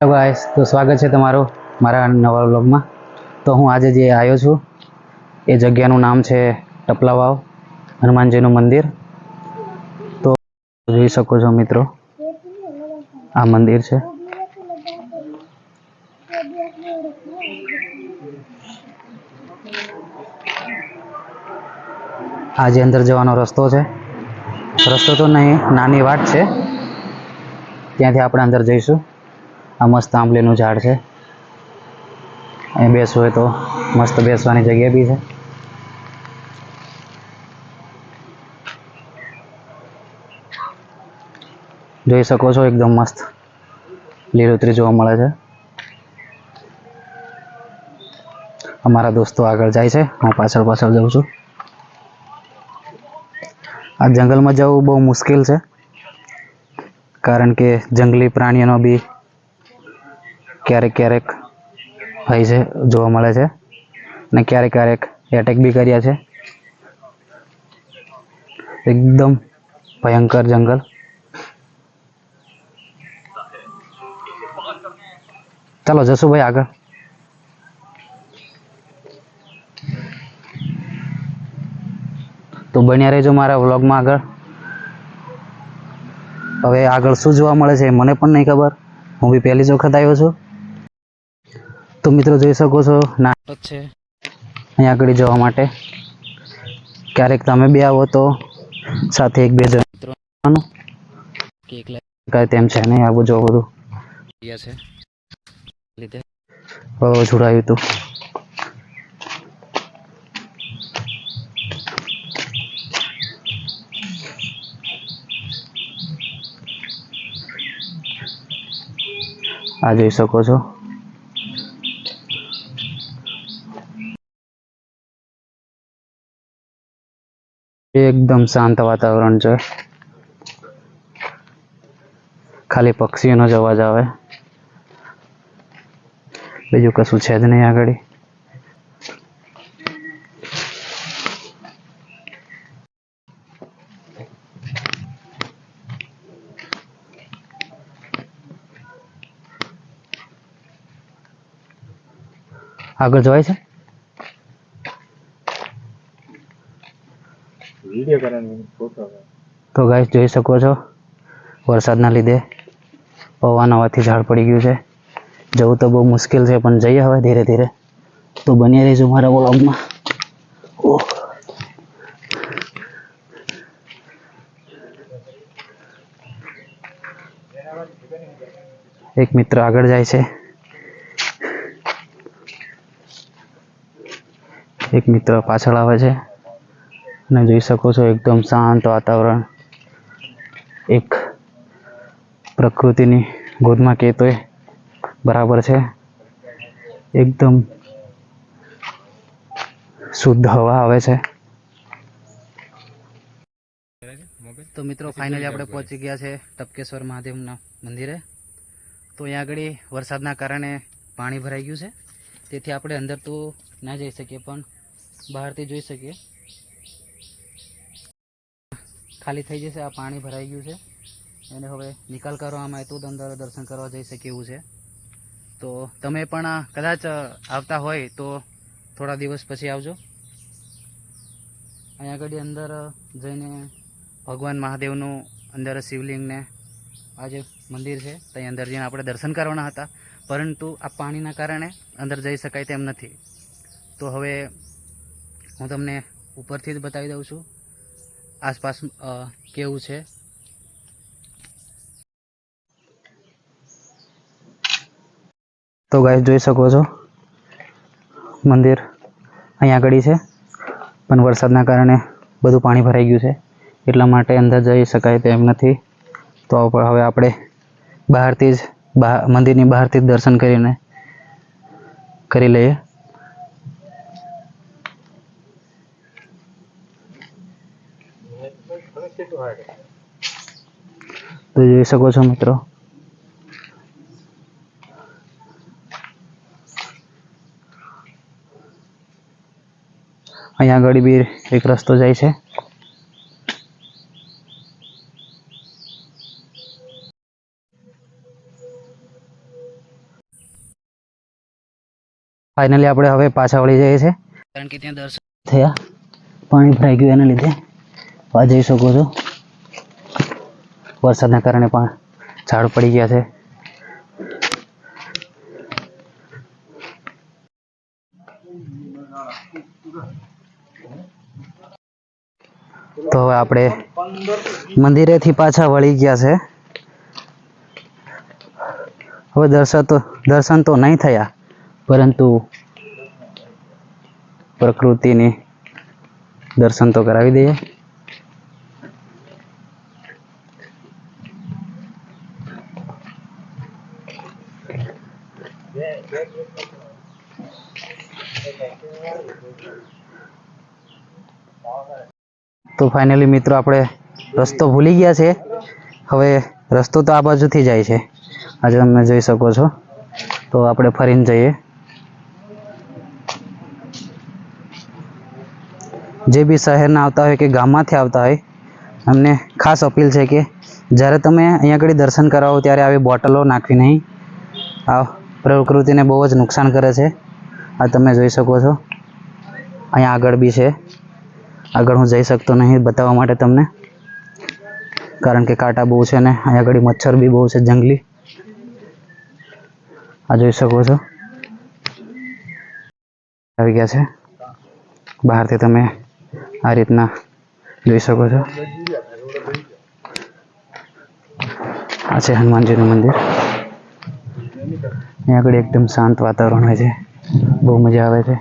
Hello guys, તો સ્વાગત છે તમારું મારા નવા વ્લોગમાં। તો હું આજે જે આવ્યો છું એ જગ્યાનું નામ છે ટપલા વાવ હનુમાનજીનું મંદિર। તો જોઈ શકો છો મિત્રો, આ મંદિર છે। આ જે અંદર જવાનો રસ્તો છે, રસ્તો તો નહીં, નાની વાટ છે, ત્યાંથી આપણે અંદર જઈશું। આ મસ્ત આંબલીનું ઝાડ છે, અહીં બેસવું હોય તો મસ્ત બેસવાની જગ્યા બી છે। જોઈ શકો છો એકદમ મસ્ત લીલોતરી જોવા મળે છે। અમારા દોસ્તો આગળ જાય છે, હું પાછળ પાછળ જાઉં છું। આ જંગલમાં જવું બહુ મુશ્કેલ છે, કારણ કે જંગલી પ્રાણીઓનો બી ક્યારેક ક્યારેક ભય છે જોવા મળે છે, ને ક્યારેક ક્યારેક એટેક બી કર્યા છે। એકદમ ભયંકર જંગલ। ચાલો જશું ભાઈ આગળ। તો બન્યા રહેજો મારા વ્લોગમાં આગળ। હવે આગળ શું જોવા મળે છે મને પણ નહીં ખબર, હું બી પહેલી જ વખત આવ્યો છું। તો મિત્રો જોઈ શકો છો નાટક છે અહીંયા આગળ જવા માટે। ક્યારેક તમે બી આવો તો સાથે એક બે જણ મિત્રો કે એકલા તેમ છે નહીં, આવું જો બધું છે લીધે છોડાયું હતું। આ જોઈ શકો છો, એકદમ શાંત વાતાવરણ છે, ખાલી પક્ષીઓનો જ અવાજ આવે, બીજું કશું છે જ નહીં આગળ। આગળ જવાય છે? તો ગાઈસ જોઈ શકો છો, વરસાદના લીધે પવન હવાથી ઝાડ પડી ગયું છે। જવું તો બહુ મુશ્કેલ છે, પણ જઈએ હવે ધીરે ધીરે। તો બની રહેજો મારા વ્લોગમાં। એક મિત્ર આગળ જાય છે, એક મિત્ર પાછળ આવે છે, અને જોઈ શકો છો એકદમ શાંત વાતાવરણ, એક પ્રકૃતિની ગોદમાં કહેતોય બરાબર છે। એકદમ શુદ્ધ હવા આવે છે। તો મિત્રો ફાઇનલી આપણે પહોંચી ગયા છે ટપકેશ્વર મહાદેવના મંદિરે। તો અહીંયા આગળ વરસાદના કારણે પાણી ભરાઈ ગયું છે, તેથી આપણે અંદર તો ના જઈ શકીએ, પણ બહારથી જોઈ શકીએ। ખાલી થઈ જશે, આ પાણી ભરાઈ ગયું છે, એને હવે નિકાલ કરવામાં આવે તો જ અંદર દર્શન કરવા જઈ શકીએ એવું છે। તો તમે પણ કદાચ આવતા હોય તો થોડા દિવસ પછી આવજો। અહીંયા આગળ અંદર જઈને ભગવાન મહાદેવનું અંદર શિવલિંગને આ જે મંદિર છે ત્યાં અંદર જઈને આપણે દર્શન કરવાના હતા, પરંતુ આ પાણીના કારણે અંદર જઈ શકાય તેમ નથી। તો હવે હું તમને ઉપરથી જ બતાવી દઉં છું આસપાસ કેવું છે। તો ગાઈસ જોઈ શકો છો મંદિર અહીંયા આગળ છે, પણ વરસાદના કારણે બધું પાણી ભરાઈ ગયું છે, એટલા માટે અંદર જઈ શકાય તેમ નથી। તો હવે આપણે બહારથી જ મંદિરની બહારથી જ દર્શન કરી લઈએ। તો જોઈ શકો છો મિત્રો, અહીંયા આગળ બી એક રસ્તો જાય છે। ફાઇનલી આપણે હવે પાછા વળી જઈએ છીએ, કારણ કે ત્યાં દર્શન થયા, પાણી ભરાઈ ગયું એના લીધે. આ જઈ શકો છો, વરસાદના કારણે પણ ઝાડ પડી ગયા છે. તો હવે આપણે મંદિરેથી પાછા વળી ગયા છે. હવે દર્શન તો નહીં થયા, પરંતુ પ્રકૃતિની દર્શન તો કરાવી દઈએ. તો ફાઇનલી મિત્રો આપણે રસ્તો ભૂલી ગયા છે. હવે રસ્તો તો આ બાજુથી જાય છે, આજે તમે જોઈ શકો છો. તો આપણે ફરીને જઈએ. જે બી શહેરના આવતા હોય કે ગામમાંથી આવતા હોય, અમને ખાસ અપીલ છે કે જ્યારે તમે અહીંયા આગળ દર્શન કરાવો ત્યારે આવી બોટલો નાખવી નહીં. આ પ્રકૃતિને બહુ જ નુકસાન કરે છે. આ તમે જોઈ શકો છો, અહીંયા આગળ બી છે. આગળ હું જઈ શકતો નહીં બતાવવા માટે તમને, કારણ કે કાંટા બહુ છે ને અહીંયા આગળ મચ્છર બી બહુ છે જંગલી. આ જોઈ શકો છો, આવી ગયા છે. બહારથી તમે આ રીતના જોઈ શકો છો. આ છે હનુમાનજીનું મંદિર. અહીંયા આગળ એકદમ શાંત વાતાવરણ હોય છે, બહુ મજા આવે છે.